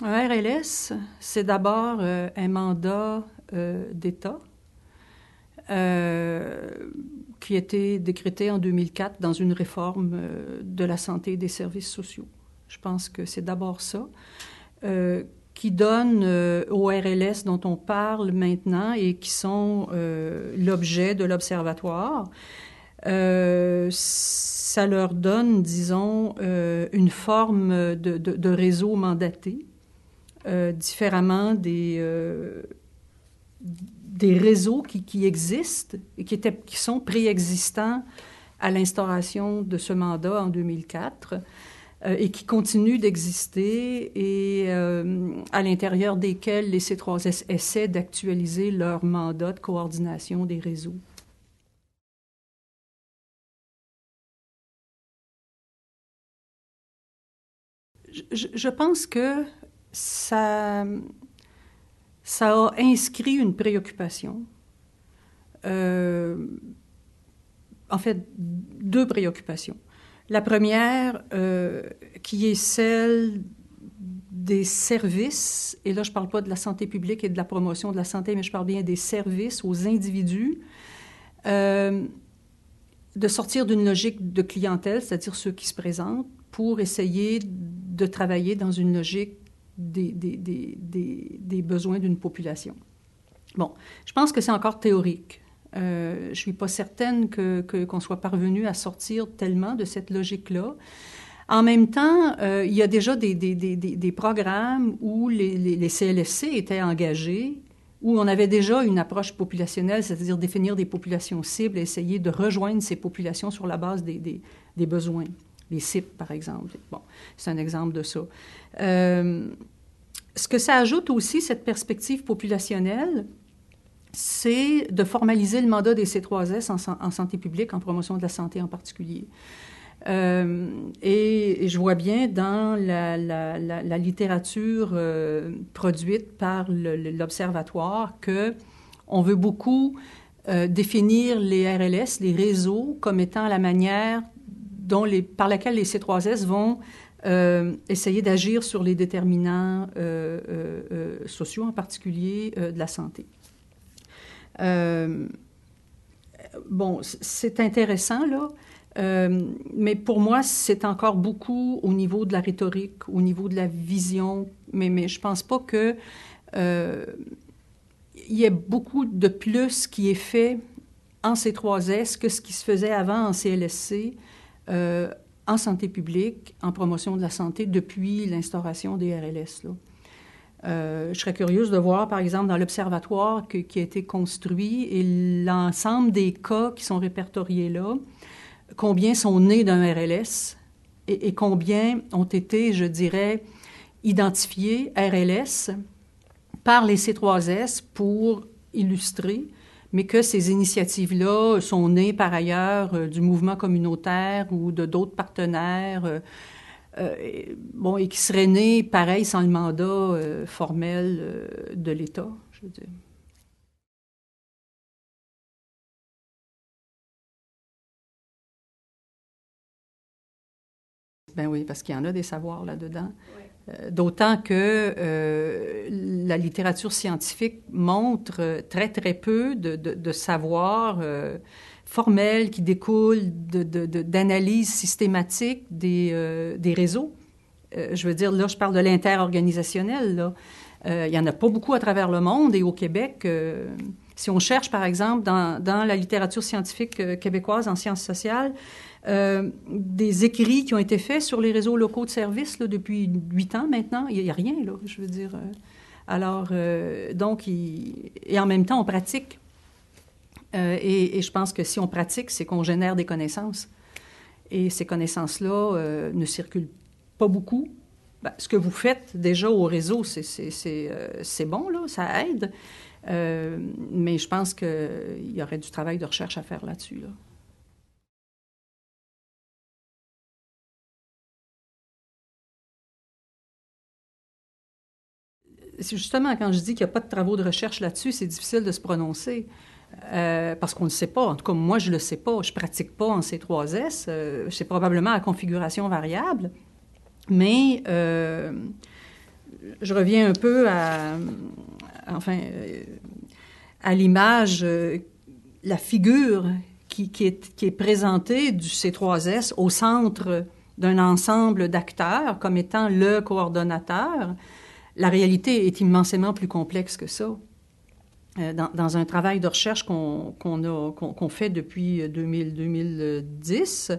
Un RLS, c'est d'abord un mandat d'État qui a été décrété en 2004 dans une réforme de la santé et des services sociaux. Je pense que c'est d'abord ça qui donne aux RLS dont on parle maintenant et qui sont l'objet de l'Observatoire. Ça leur donne, disons, une forme de réseau mandaté, différemment des réseaux qui existent et qui sont préexistants à l'instauration de ce mandat en 2004 et qui continuent d'exister et à l'intérieur desquels les C3S essaient d'actualiser leur mandat de coordination des réseaux. Je pense que ça a inscrit une préoccupation. En fait, deux préoccupations. La première, qui est celle des services, et là je ne parle pas de la santé publique et de la promotion de la santé, mais je parle bien des services aux individus, de sortir d'une logique de clientèle, c'est-à-dire ceux qui se présentent, pour essayer de travailler dans une logique des besoins d'une population. Bon, je pense que c'est encore théorique. Je ne suis pas certaine qu'on soit parvenu à sortir tellement de cette logique-là. En même temps, il y a déjà des programmes où les CLSC étaient engagés, où on avait déjà une approche populationnelle, c'est-à-dire définir des populations cibles et essayer de rejoindre ces populations sur la base des besoins. Les CIP, par exemple. Bon, c'est un exemple de ça. Ce que ça ajoute aussi, cette perspective populationnelle, c'est de formaliser le mandat des C3S en santé publique, en promotion de la santé en particulier. Et je vois bien dans la littérature produite par l'Observatoire qu'on veut beaucoup définir les RLS, les réseaux, comme étant la manière par laquelle les C3S vont essayer d'agir sur les déterminants sociaux, en particulier de la santé. Bon, c'est intéressant, là, mais pour moi, c'est encore beaucoup au niveau de la rhétorique, au niveau de la vision, mais je ne pense pas que il y ait beaucoup de plus qui est fait en C3S que ce qui se faisait avant en CLSC, en santé publique, en promotion de la santé, depuis l'instauration des RLS, là. Je serais curieuse de voir, par exemple, dans l'observatoire qui a été construit et l'ensemble des cas qui sont répertoriés là, combien sont nés d'un RLS et combien ont été, je dirais, identifiés RLS par les C3S pour illustrer, mais que ces initiatives-là sont nées par ailleurs du mouvement communautaire ou de d'autres partenaires bon, et qui serait né, pareil, sans le mandat formel de l'État, je veux dire. Ben oui, parce qu'il y en a des savoirs là-dedans. D'autant que la littérature scientifique montre très, très peu de savoirs formels qui découlent d'analyses systématiques des réseaux. Je veux dire, là, je parle de l'interorganisationnel, là. Il n'y en a pas beaucoup à travers le monde et au Québec. Si on cherche, par exemple, dans la littérature scientifique québécoise en sciences sociales, des écrits qui ont été faits sur les réseaux locaux de services là, depuis 8 ans maintenant, il n'y a rien, là, je veux dire. Alors, donc, et en même temps, on pratique. Et je pense que si on pratique, c'est qu'on génère des connaissances. Et ces connaissances-là ne circulent pas beaucoup. Ben, ce que vous faites déjà au réseau, c'est bon, là, ça aide. Mais je pense qu'il y aurait du travail de recherche à faire là-dessus, là. C'est justement, quand je dis qu'il n'y a pas de travaux de recherche là-dessus, c'est difficile de se prononcer. Parce qu'on ne le sait pas. En tout cas, moi, je ne le sais pas. Je ne pratique pas en C3S. C'est probablement à configuration variable. Mais je reviens un peu à l'image, la figure qui est présentée du C3S au centre d'un ensemble d'acteurs comme étant le coordonnateur. La réalité est immensément plus complexe que ça. Dans un travail de recherche qu'on fait depuis 2010,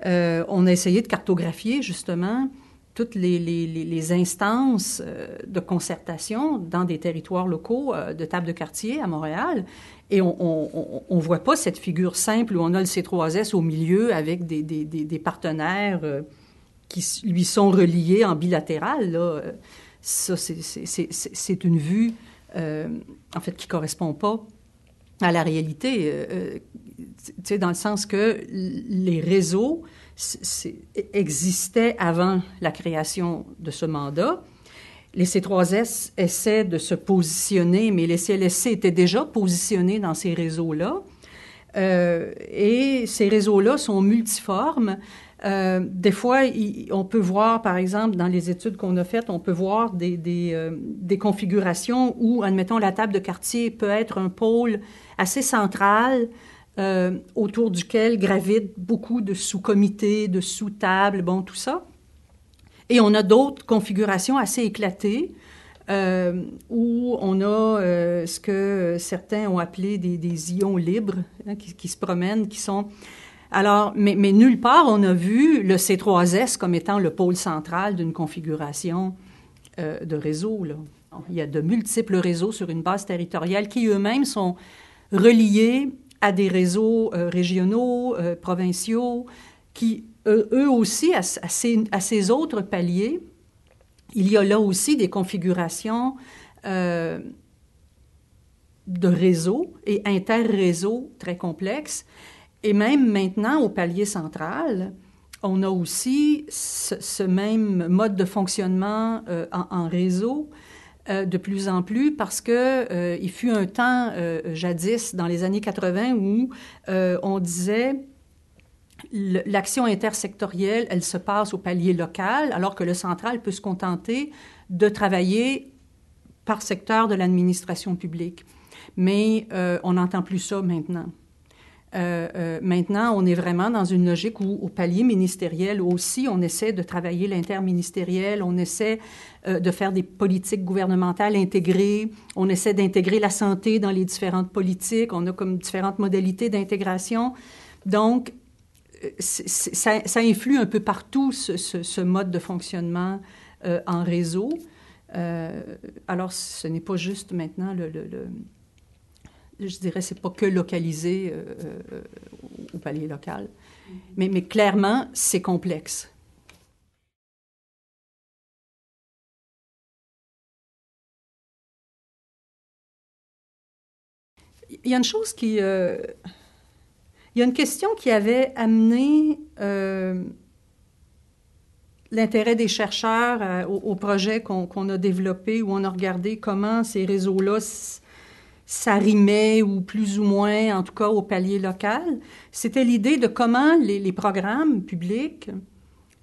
on a essayé de cartographier justement toutes les instances de concertation dans des territoires locaux de table de quartier à Montréal. Et on ne voit pas cette figure simple où on a le C3S au milieu avec des partenaires qui lui sont reliés en bilatéral, là. Ça, c'est une vue, en fait, qui ne correspond pas à la réalité. Tu sais, dans le sens que les réseaux existaient avant la création de ce mandat. Les C3S essaient de se positionner, mais les CLSC étaient déjà positionnés dans ces réseaux-là. Et ces réseaux-là sont multiformes. Des fois, on peut voir, par exemple, dans les études qu'on a faites, on peut voir des configurations où, admettons, la table de quartier peut être un pôle assez central autour duquel gravitent beaucoup de sous-comités, de sous-tables, bon, tout ça. Et on a d'autres configurations assez éclatées où on a ce que certains ont appelé des ions libres, hein, qui se promènent, qui sont... Alors, mais nulle part on a vu le C3S comme étant le pôle central d'une configuration de réseau, là. Il y a de multiples réseaux sur une base territoriale qui eux-mêmes sont reliés à des réseaux régionaux, provinciaux, qui, eux aussi, à ces autres paliers, il y a là aussi des configurations de réseaux et interréseaux très complexes. Et même maintenant, au palier central, on a aussi ce même mode de fonctionnement en réseau de plus en plus parce que il fut un temps, jadis, dans les années 80, où on disait l'action intersectorielle, elle se passe au palier local, alors que le central peut se contenter de travailler par secteur de l'administration publique. Mais on n'entend plus ça maintenant. Maintenant, on est vraiment dans une logique où, au palier ministériel aussi, on essaie de travailler l'interministériel, on essaie de faire des politiques gouvernementales intégrées, on essaie d'intégrer la santé dans les différentes politiques, on a comme différentes modalités d'intégration. Donc, ça influe un peu partout, ce mode de fonctionnement en réseau. Alors, ce n'est pas juste maintenant je dirais, c'est pas que localisé au palier local. Mais clairement, c'est complexe. Il y a une chose il y a une question qui avait amené l'intérêt des chercheurs au projet qu'on a développé, où on a regardé comment ces réseaux-là s'arrimaient, ou plus ou moins, en tout cas, au palier local. C'était l'idée de comment les programmes publics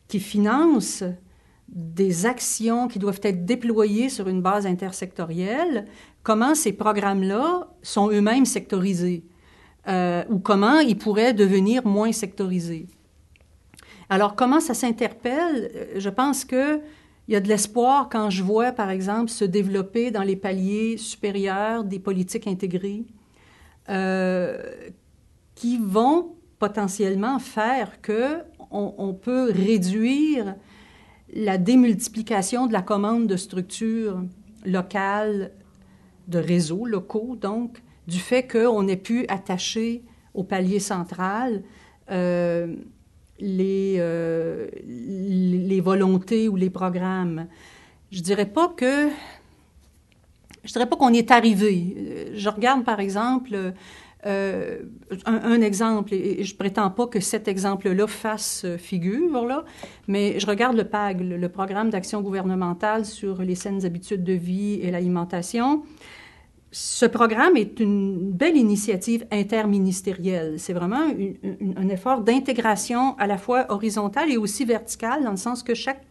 qui financent des actions qui doivent être déployées sur une base intersectorielle, comment ces programmes-là sont eux-mêmes sectorisés, ou comment ils pourraient devenir moins sectorisés. Alors, comment ça s'interpelle? Je pense qu'il y a de l'espoir quand je vois, par exemple, se développer dans les paliers supérieurs des politiques intégrées qui vont potentiellement faire qu'on peut réduire la démultiplication de la commande de structures locales, de réseaux locaux, donc, du fait qu'on ait pu attacher au palier central les volontés ou les programmes. Je dirais pas qu'on y est arrivé. Je regarde, par exemple, un exemple, et je prétends pas que cet exemple-là fasse figure, là, mais je regarde le PAG, le Programme d'action gouvernementale sur les saines habitudes de vie et l'alimentation. Ce programme est une belle initiative interministérielle. C'est vraiment un effort d'intégration à la fois horizontale et aussi verticale, dans le sens que chaque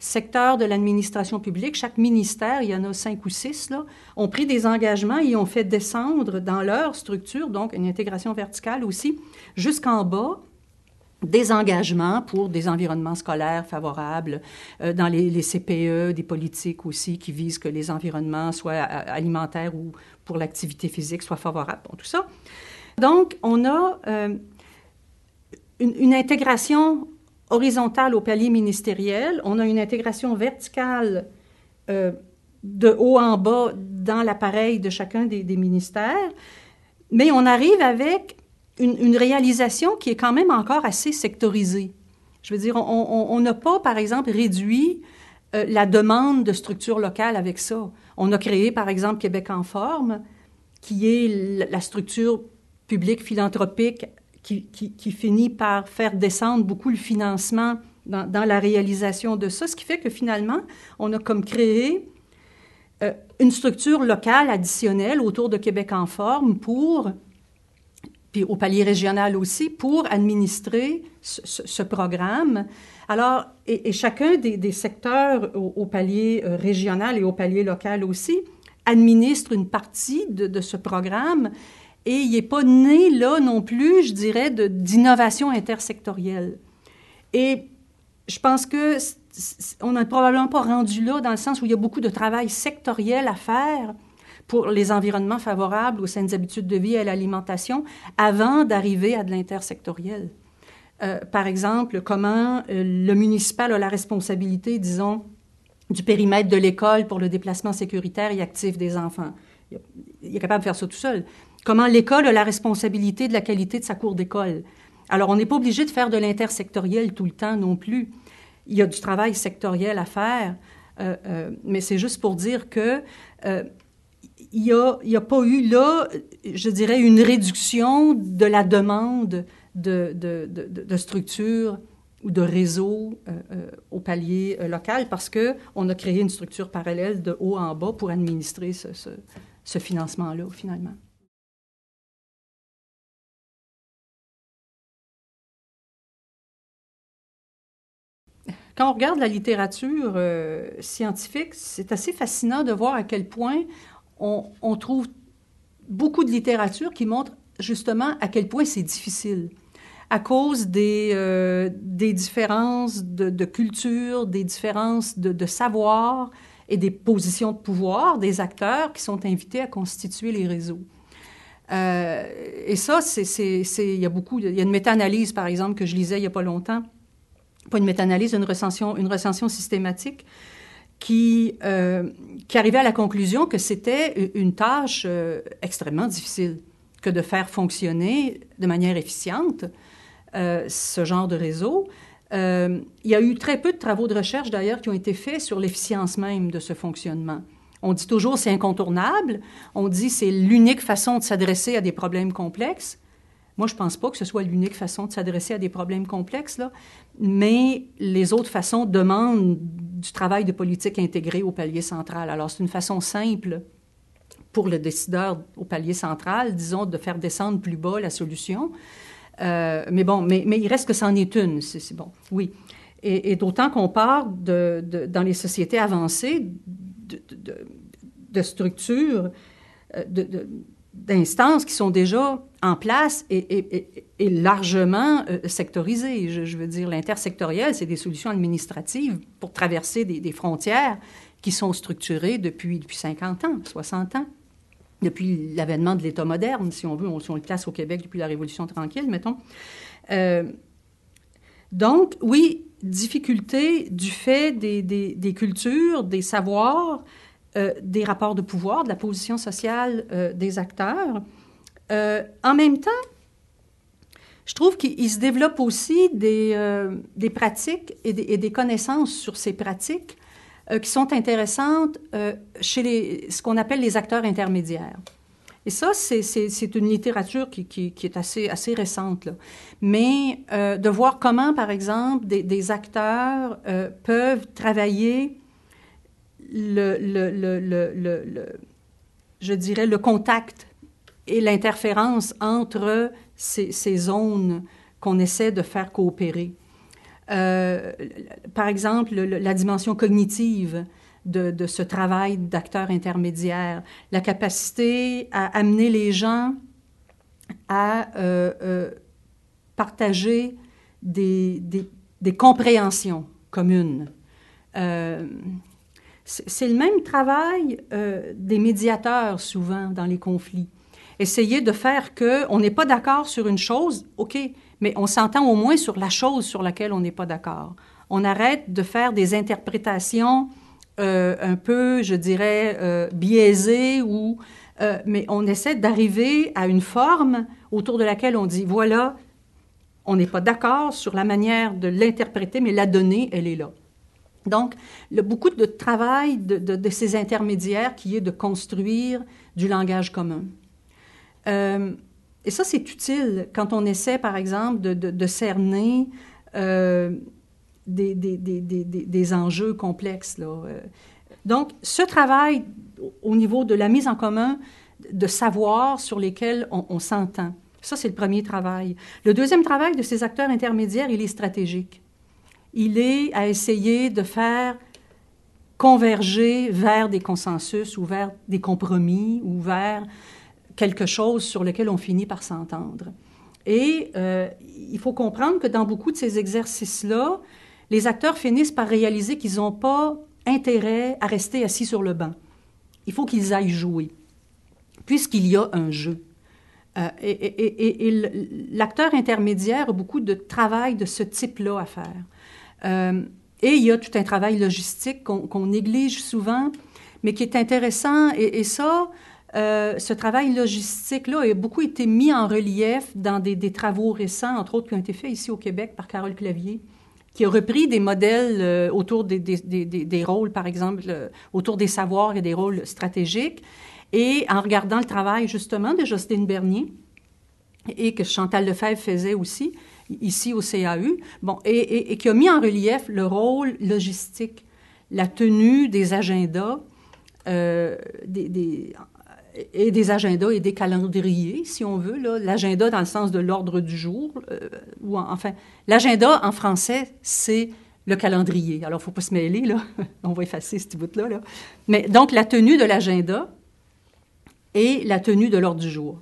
secteurs de l'administration publique, chaque ministère, il y en a 5 ou 6, là, ont pris des engagements et ont fait descendre dans leur structure, donc une intégration verticale aussi, jusqu'en bas, des engagements pour des environnements scolaires favorables, dans les CPE, des politiques aussi qui visent que les environnements, soit alimentaires ou pour l'activité physique, soient favorables. Bon, tout ça. Donc, on a une intégration horizontale au palier ministériel, on a une intégration verticale de haut en bas dans l'appareil de chacun des ministères, mais on arrive avec une réalisation qui est quand même encore assez sectorisée. Je veux dire, on n'a pas, par exemple, réduit la demande de structures locales avec ça. On a créé, par exemple, Québec en forme, qui est la structure publique philanthropique qui finit par faire descendre beaucoup le financement dans la réalisation de ça, ce qui fait que finalement, on a comme créé une structure locale additionnelle autour de Québec en forme puis au palier régional aussi, pour administrer ce programme. Alors, et chacun des secteurs au palier régional et au palier local aussi administre une partie de ce programme, et il n'est pas né là non plus, je dirais, d'innovation intersectorielle. Et je pense que on n'est probablement pas rendu là dans le sens où il y a beaucoup de travail sectoriel à faire pour les environnements favorables aux saines habitudes de vie et à l'alimentation avant d'arriver à de l'intersectoriel. Par exemple, comment le municipal a la responsabilité, disons, du périmètre de l'école pour le déplacement sécuritaire et actif des enfants. Il est capable de faire ça tout seul. Comment l'école a la responsabilité de la qualité de sa cour d'école. Alors, on n'est pas obligé de faire de l'intersectoriel tout le temps non plus. Il y a du travail sectoriel à faire, mais c'est juste pour dire que il y a pas eu là, je dirais, une réduction de la demande de structures ou de réseaux au palier local parce qu'on a créé une structure parallèle de haut en bas pour administrer ce financement-là, finalement. Quand on regarde la littérature scientifique, c'est assez fascinant de voir à quel point on trouve beaucoup de littérature qui montre justement à quel point c'est difficile à cause des différences de culture, des différences de savoir et des positions de pouvoir des acteurs qui sont invités à constituer les réseaux. Et ça, il y a une méta-analyse, par exemple, que je lisais il n'y a pas longtemps, pas une méta-analyse, une recension systématique qui arrivait à la conclusion que c'était une tâche extrêmement difficile que de faire fonctionner de manière efficiente ce genre de réseau. Il y a eu très peu de travaux de recherche, d'ailleurs, qui ont été faits sur l'efficience même de ce fonctionnement. On dit toujours c'est incontournable, on dit c'est l'unique façon de s'adresser à des problèmes complexes. Moi, je ne pense pas que ce soit l'unique façon de s'adresser à des problèmes complexes, là, mais les autres façons demandent du travail de politique intégré au palier central. Alors, c'est une façon simple pour le décideur au palier central, disons, de faire descendre plus bas la solution. Mais bon, mais il reste que c'en est une, c'est bon, oui. Et d'autant qu'on part dans les sociétés avancées de structures, d'instances qui sont déjà en place et largement sectorisées. Je veux dire, l'intersectoriel, c'est des solutions administratives pour traverser des frontières qui sont structurées depuis 50 ans, 60 ans, depuis l'avènement de l'État moderne, si on veut, si on le place au Québec depuis la Révolution tranquille, mettons. Donc, oui, difficulté du fait des cultures, des savoirs, des rapports de pouvoir, de la position sociale des acteurs. En même temps, je trouve qu'il se développe aussi des pratiques et des connaissances sur ces pratiques qui sont intéressantes chez ce qu'on appelle les acteurs intermédiaires. Et ça, c'est une littérature qui est assez récente, là. Mais de voir comment, par exemple, des acteurs peuvent travailler je dirais, le contact et l'interférence entre ces zones qu'on essaie de faire coopérer. Par exemple, la dimension cognitive de ce travail d'acteur intermédiaire, la capacité à amener les gens à partager des compréhensions communes. C'est le même travail des médiateurs, souvent, dans les conflits. Essayer de faire qu'on n'est pas d'accord sur une chose, OK, mais on s'entend au moins sur la chose sur laquelle on n'est pas d'accord. On arrête de faire des interprétations un peu, je dirais, biaisées, mais on essaie d'arriver à une forme autour de laquelle on dit, voilà, on n'est pas d'accord sur la manière de l'interpréter, mais la donnée, elle est là. Donc, beaucoup de travail de ces intermédiaires qui est de construire du langage commun. Et ça, c'est utile quand on essaie, par exemple, de cerner des enjeux complexes, là. Donc, ce travail au niveau de la mise en commun de savoirs sur lesquels on s'entend, ça, c'est le premier travail. Le deuxième travail de ces acteurs intermédiaires, il est stratégique. Il est à essayer de faire converger vers des consensus ou vers des compromis ou vers quelque chose sur lequel on finit par s'entendre. Et il faut comprendre que dans beaucoup de ces exercices-là, les acteurs finissent par réaliser qu'ils n'ont pas intérêt à rester assis sur le banc. Il faut qu'ils aillent jouer, puisqu'il y a un jeu. Et l'acteur intermédiaire a beaucoup de travail de ce type-là à faire. Et il y a tout un travail logistique qu'on néglige souvent, mais qui est intéressant. Et ça, ce travail logistique-là a beaucoup été mis en relief dans des travaux récents, entre autres qui ont été faits ici au Québec par Carole Clavier, qui a repris des modèles autour des rôles, par exemple, autour des savoirs et des rôles stratégiques. Et en regardant le travail, justement, de Jocelyne Bernier, et que Chantal Lefebvre faisait aussi, ici au CAU, bon, et qui a mis en relief le rôle logistique, la tenue des agendas, des agendas et des calendriers, si on veut, là, l'agenda dans le sens de l'ordre du jour, ou enfin, l'agenda en français, c'est le calendrier. Alors, il ne faut pas se mêler, là, on va effacer ce petit bout-là, là. Mais donc, la tenue de l'agenda et la tenue de l'ordre du jour.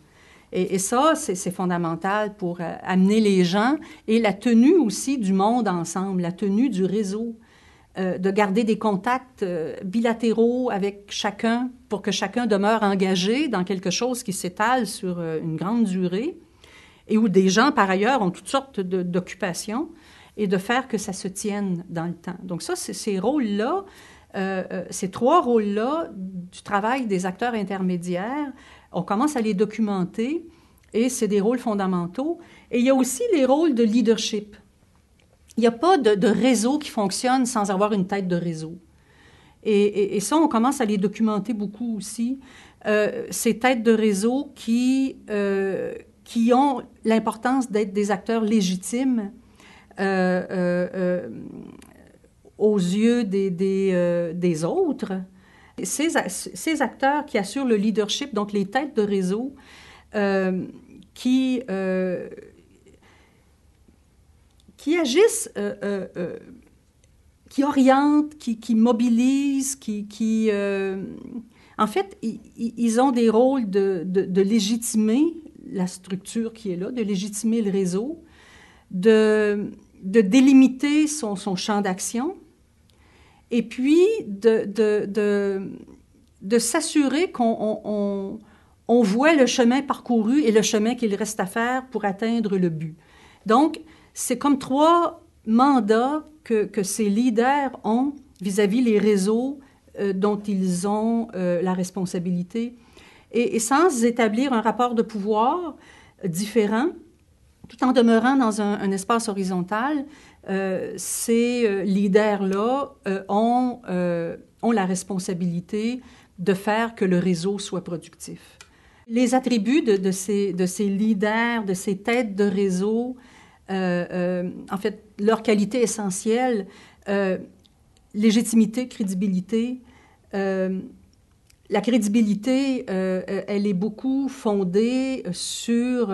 Et ça, c'est fondamental pour amener les gens, et la tenue aussi du monde ensemble, la tenue du réseau, de garder des contacts bilatéraux avec chacun pour que chacun demeure engagé dans quelque chose qui s'étale sur une grande durée et où des gens, par ailleurs, ont toutes sortes d'occupations et de faire que ça se tienne dans le temps. Donc ça, ces rôles-là, ces trois rôles-là du travail des acteurs intermédiaires, on commence à les documenter et c'est des rôles fondamentaux. Et il y a aussi les rôles de leadership. Il n'y a pas de réseau qui fonctionne sans avoir une tête de réseau. Et ça, on commence à les documenter beaucoup aussi. Ces têtes de réseau qui ont l'importance d'être des acteurs légitimes aux yeux des autres. Ces acteurs qui assurent le leadership, donc les têtes de réseau, qui agissent, qui orientent, qui mobilisent, en fait, ils ont des rôles de légitimer la structure qui est là, de légitimer le réseau, de délimiter son champ d'action, et puis de s'assurer qu'on voit le chemin parcouru et le chemin qu'il reste à faire pour atteindre le but. Donc, c'est comme trois mandats que ces leaders ont vis-à-vis les réseaux dont ils ont la responsabilité. Et sans établir un rapport de pouvoir différent, tout en demeurant dans un espace horizontal, ces leaders-là ont la responsabilité de faire que le réseau soit productif. Les attributs de ces leaders, de ces têtes de réseau, en fait, leur qualité essentielle, légitimité, crédibilité. La crédibilité, elle est beaucoup fondée sur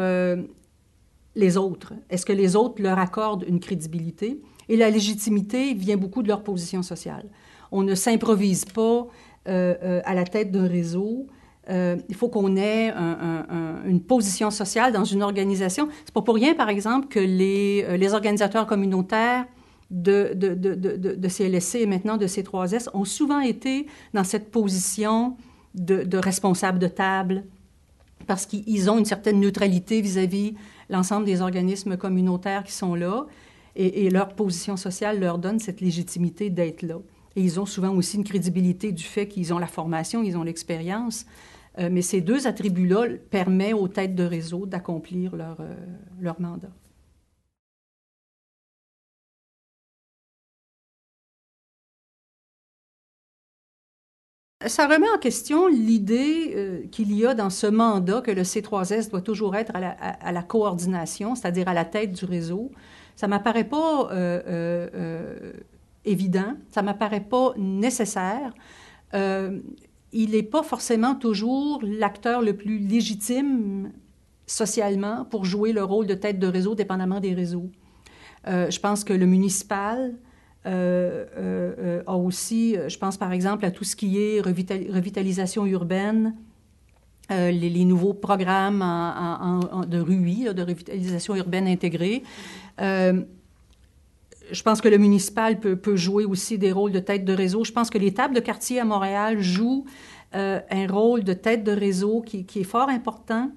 les autres? Est-ce que les autres leur accordent une crédibilité? Et la légitimité vient beaucoup de leur position sociale. On ne s'improvise pas à la tête d'un réseau. Il faut qu'on ait une position sociale dans une organisation. C'est pas pour rien, par exemple, que les organisateurs communautaires de CLSC et maintenant de C3S ont souvent été dans cette position de responsable de table, parce qu'ils ont une certaine neutralité vis-à-vis l'ensemble des organismes communautaires qui sont là, et leur position sociale leur donne cette légitimité d'être là. Et ils ont souvent aussi une crédibilité du fait qu'ils ont la formation, ils ont l'expérience, mais ces deux attributs-là permettent aux têtes de réseau d'accomplir leur mandat. Ça remet en question l'idée qu'il y a dans ce mandat que le C3S doit toujours être à la coordination, c'est-à-dire à la tête du réseau. Ça ne m'apparaît pas évident, ça ne m'apparaît pas nécessaire. Il n'est pas forcément toujours l'acteur le plus légitime socialement pour jouer le rôle de tête de réseau, dépendamment des réseaux. Je pense que le municipal a aussi, je pense par exemple à tout ce qui est revitalisation urbaine, les nouveaux programmes de RUI, de revitalisation urbaine intégrée. Je pense que le municipal peut jouer aussi des rôles de tête de réseau. Je pense que les tables de quartier à Montréal jouent un rôle de tête de réseau qui est fort important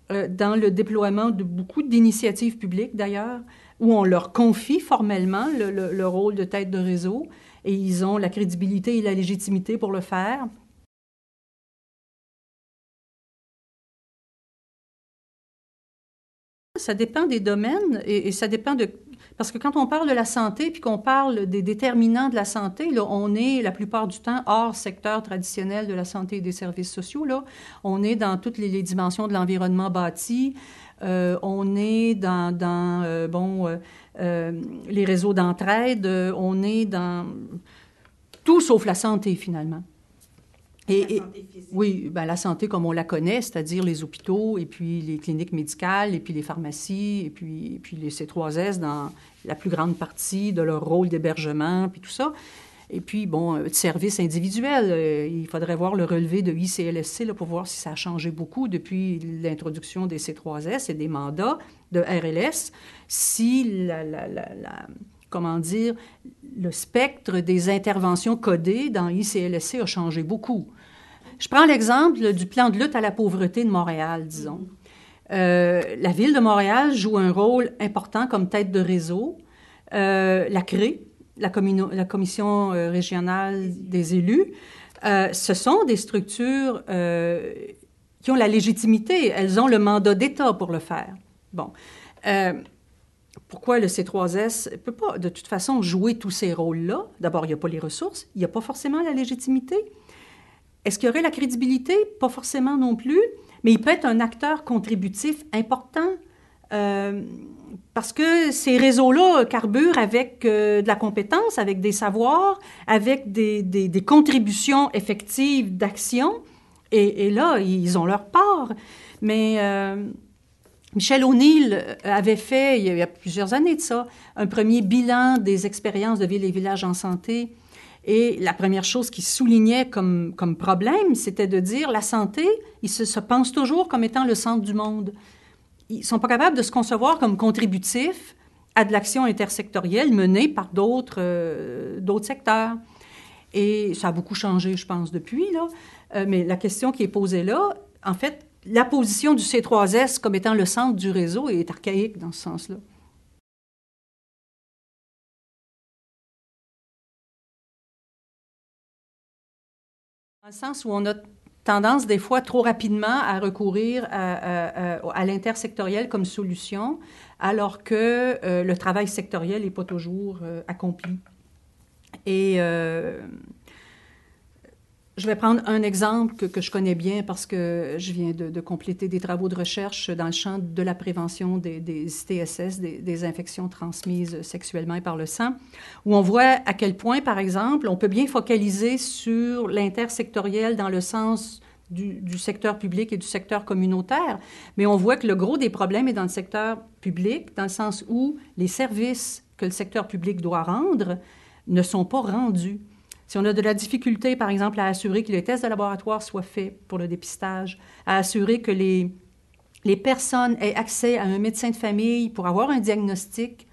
dans le déploiement de beaucoup d'initiatives publiques, d'ailleurs, où on leur confie formellement le rôle de tête de réseau, et ils ont la crédibilité et la légitimité pour le faire. Ça dépend des domaines et ça dépend de... Parce que quand on parle de la santé puis qu'on parle des déterminants de la santé, là, on est la plupart du temps hors secteur traditionnel de la santé et des services sociaux. Là. On est dans toutes les dimensions de l'environnement bâti. On est dans les réseaux d'entraide. On est dans tout sauf la santé, finalement. La santé physique. Oui, ben, la santé comme on la connaît, c'est-à-dire les hôpitaux, et puis les cliniques médicales, et puis les pharmacies, et puis les C3S dans la plus grande partie de leur rôle d'hébergement, puis tout ça. Et puis, bon, services individuels. Il faudrait voir le relevé de ICLSC là, pour voir si ça a changé beaucoup depuis l'introduction des C3S et des mandats de RLS. Si comment dire, le spectre des interventions codées dans ICLSC a changé beaucoup. Je prends l'exemple du plan de lutte à la pauvreté de Montréal, disons. La Ville de Montréal joue un rôle important comme tête de réseau. La CRE, la Commission régionale des élus, ce sont des structures qui ont la légitimité. Elles ont le mandat d'État pour le faire. Bon. Pourquoi le C3S ne peut pas, de toute façon, jouer tous ces rôles-là? D'abord, il n'y a pas les ressources, il n'y a pas forcément la légitimité. Est-ce qu'il y aurait la crédibilité? Pas forcément non plus, mais il peut être un acteur contributif important parce que ces réseaux-là carburent avec de la compétence, avec des savoirs, avec des contributions effectives d'action, et là, ils ont leur part. Mais... Michel O'Neill avait fait, il y a plusieurs années de ça, un premier bilan des expériences de villes et villages en santé. Et la première chose qu'il soulignait comme problème, c'était de dire la santé, ils se pensent toujours comme étant le centre du monde. Ils ne sont pas capables de se concevoir comme contributifs à de l'action intersectorielle menée par d'autres secteurs. Et ça a beaucoup changé, je pense, depuis, là. Mais la question qui est posée là, en fait, la position du C3S comme étant le centre du réseau est archaïque dans ce sens-là. Dans le sens où on a tendance des fois trop rapidement à recourir à l'intersectoriel comme solution, alors que le travail sectoriel n'est pas toujours accompli. Et... je vais prendre un exemple que je connais bien parce que je viens de compléter des travaux de recherche dans le champ de la prévention des ITSS, des infections transmises sexuellement et par le sang, où on voit à quel point, par exemple, on peut bien focaliser sur l'intersectoriel dans le sens du secteur public et du secteur communautaire, mais on voit que le gros des problèmes est dans le secteur public, dans le sens où les services que le secteur public doit rendre ne sont pas rendus. Si on a de la difficulté, par exemple, à assurer que les tests de laboratoire soient faits pour le dépistage, à assurer que les personnes aient accès à un médecin de famille pour avoir un diagnostic,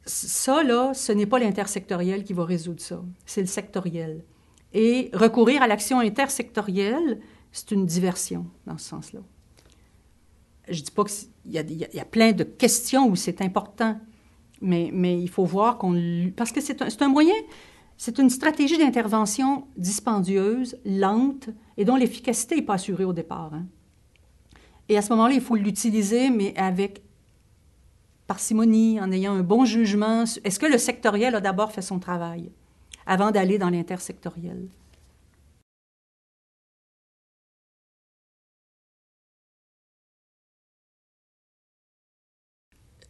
ça, là, ce n'est pas l'intersectoriel qui va résoudre ça, c'est le sectoriel. Et recourir à l'action intersectorielle, c'est une diversion dans ce sens-là. Je ne dis pas qu'il y a plein de questions où c'est important, mais il faut voir parce que c'est un moyen, c'est une stratégie d'intervention dispendieuse, lente, et dont l'efficacité n'est pas assurée au départ. Hein. Et à ce moment-là, il faut l'utiliser, mais avec parcimonie, en ayant un bon jugement. Est-ce que le sectoriel a d'abord fait son travail avant d'aller dans l'intersectoriel?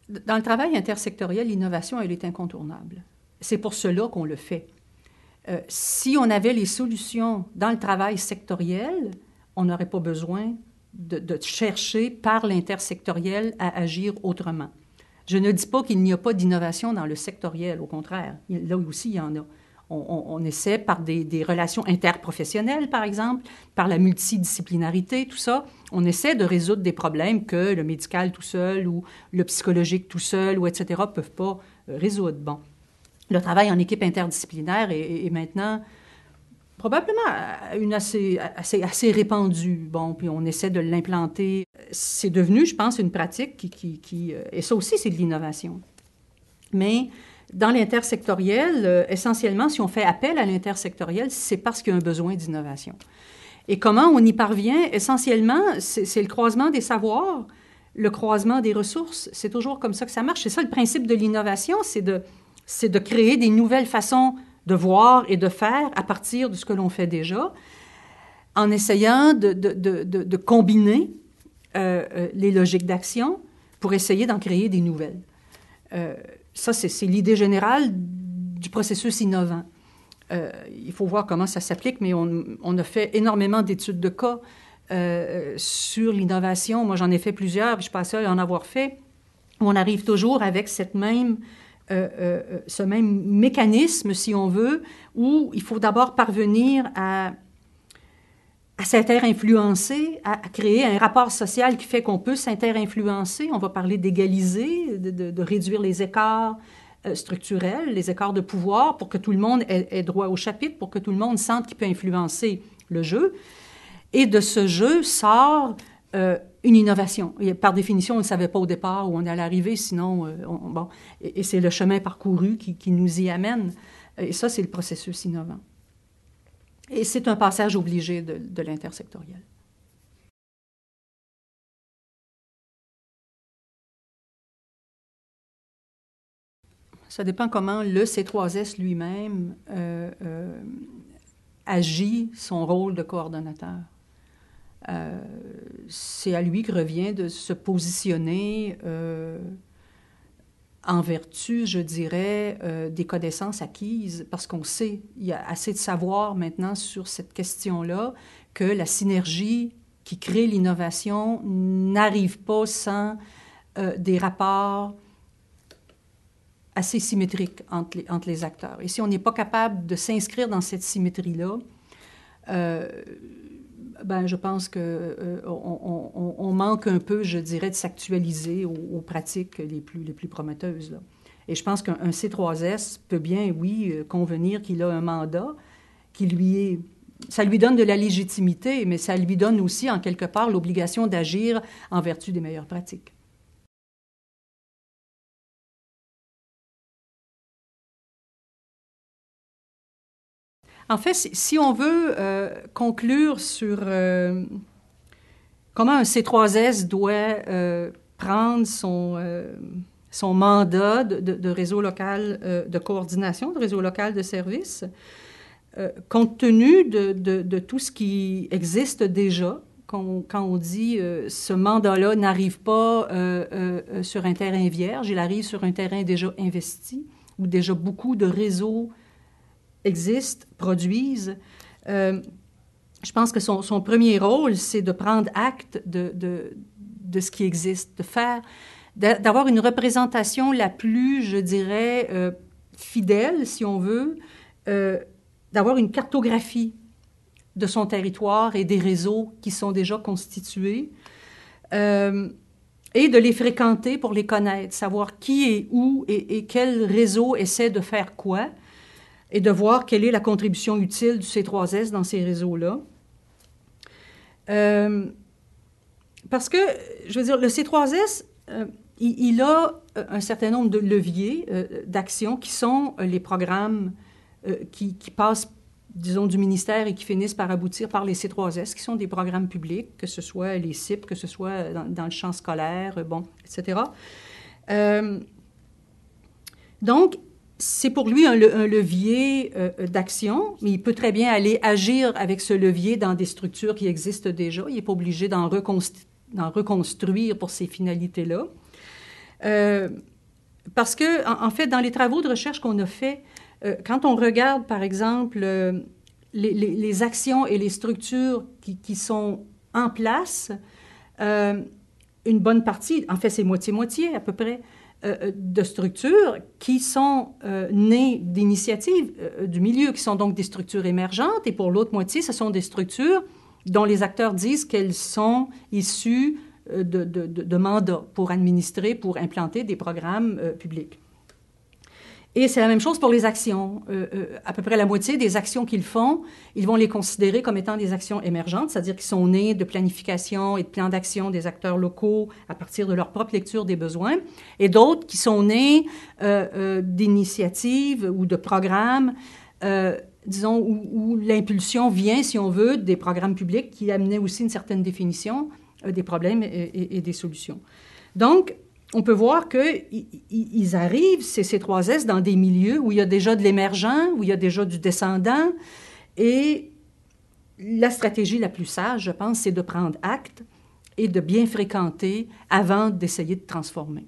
Dans le travail intersectoriel, l'innovation, elle est incontournable. C'est pour cela qu'on le fait. Si on avait les solutions dans le travail sectoriel, on n'aurait pas besoin de chercher par l'intersectoriel à agir autrement. Je ne dis pas qu'il n'y a pas d'innovation dans le sectoriel, au contraire. Là aussi, il y en a. On essaie par des relations interprofessionnelles, par exemple, par la multidisciplinarité, tout ça, on essaie de résoudre des problèmes que le médical tout seul ou le psychologique tout seul, ou etc., ne peuvent pas résoudre. Bon. Le travail en équipe interdisciplinaire est maintenant probablement assez répandu. Bon, puis on essaie de l'implanter. C'est devenu, je pense, une pratique et ça aussi, c'est de l'innovation. Mais dans l'intersectoriel, essentiellement, si on fait appel à l'intersectoriel, c'est parce qu'il y a un besoin d'innovation. Et comment on y parvient? Essentiellement, c'est le croisement des savoirs, le croisement des ressources. C'est toujours comme ça que ça marche. C'est ça le principe de l'innovation, c'est de créer des nouvelles façons de voir et de faire à partir de ce que l'on fait déjà, en essayant de combiner les logiques d'action pour essayer d'en créer des nouvelles. Ça, c'est l'idée générale du processus innovant. Il faut voir comment ça s'applique, mais on a fait énormément d'études de cas sur l'innovation. Moi, j'en ai fait plusieurs, puis je suis pas seule à en avoir fait. On arrive toujours avec ce même mécanisme, si on veut, où il faut d'abord parvenir à s'inter-influencer, à créer un rapport social qui fait qu'on peut s'inter-influencer. On va parler d'égaliser, de réduire les écarts structurels, les écarts de pouvoir, pour que tout le monde ait droit au chapitre, pour que tout le monde sente qu'il peut influencer le jeu. Et de ce jeu sort une innovation. Et par définition, on ne savait pas au départ où on allait arriver, sinon, et c'est le chemin parcouru qui nous y amène. Et ça, c'est le processus innovant. Et c'est un passage obligé de l'intersectoriel. Ça dépend comment le C3S lui-même agit son rôle de coordonnateur. C'est à lui que revient de se positionner en vertu, je dirais, des connaissances acquises, parce qu'on sait, il y a assez de savoir maintenant sur cette question-là, que la synergie qui crée l'innovation n'arrive pas sans des rapports assez symétriques entre les acteurs. Et si on n'est pas capable de s'inscrire dans cette symétrie-là, je pense qu'on manque un peu, je dirais, de s'actualiser aux pratiques les plus prometteuses, là. Et je pense qu'un C3S peut bien, oui, convenir qu'il a un mandat ça lui donne de la légitimité, mais ça lui donne aussi, en quelque part, l'obligation d'agir en vertu des meilleures pratiques. En fait, si on veut conclure sur comment un C3S doit prendre son mandat de réseau local de coordination, de réseau local de services, compte tenu de tout ce qui existe déjà, quand on dit ce mandat-là n'arrive pas sur un terrain vierge, il arrive sur un terrain déjà investi, où déjà beaucoup de réseaux existent, produisent. je pense que son premier rôle, c'est de prendre acte de ce qui existe, d'avoir une représentation la plus, je dirais, fidèle, si on veut, d'avoir une cartographie de son territoire et des réseaux qui sont déjà constitués, et de les fréquenter pour les connaître, savoir qui est où et quel réseau essaie de faire quoi, et de voir quelle est la contribution utile du C3S dans ces réseaux-là. Parce que, je veux dire, le C3S, il a un certain nombre de leviers d'action qui sont les programmes qui passent, disons, du ministère et qui finissent par aboutir par les C3S, qui sont des programmes publics, que ce soit les CIP, que ce soit dans le champ scolaire, bon, etc. Donc, c'est pour lui un levier d'action, mais il peut très bien aller agir avec ce levier dans des structures qui existent déjà. Il n'est pas obligé d'en reconstruire pour ces finalités-là. Parce que, en fait, dans les travaux de recherche qu'on a faits, quand on regarde, par exemple, les actions et les structures qui sont en place, une bonne partie, en fait, c'est moitié-moitié à peu près, de structures qui sont nées d'initiatives du milieu, qui sont donc des structures émergentes, et pour l'autre moitié, ce sont des structures dont les acteurs disent qu'elles sont issues de mandats pour administrer, pour implanter des programmes publics. Et c'est la même chose pour les actions. À peu près la moitié des actions qu'ils font, ils vont les considérer comme étant des actions émergentes, c'est-à-dire qu'ils sont nés de planification et de plans d'action des acteurs locaux à partir de leur propre lecture des besoins, et d'autres qui sont nés d'initiatives ou de programmes, disons, où l'impulsion vient, si on veut, des programmes publics qui amenaient aussi une certaine définition des problèmes et des solutions. Donc, on peut voir qu'ils arrivent, ces C3S, dans des milieux où il y a déjà de l'émergent, où il y a déjà du descendant. Et la stratégie la plus sage, je pense, c'est de prendre acte et de bien fréquenter avant d'essayer de transformer.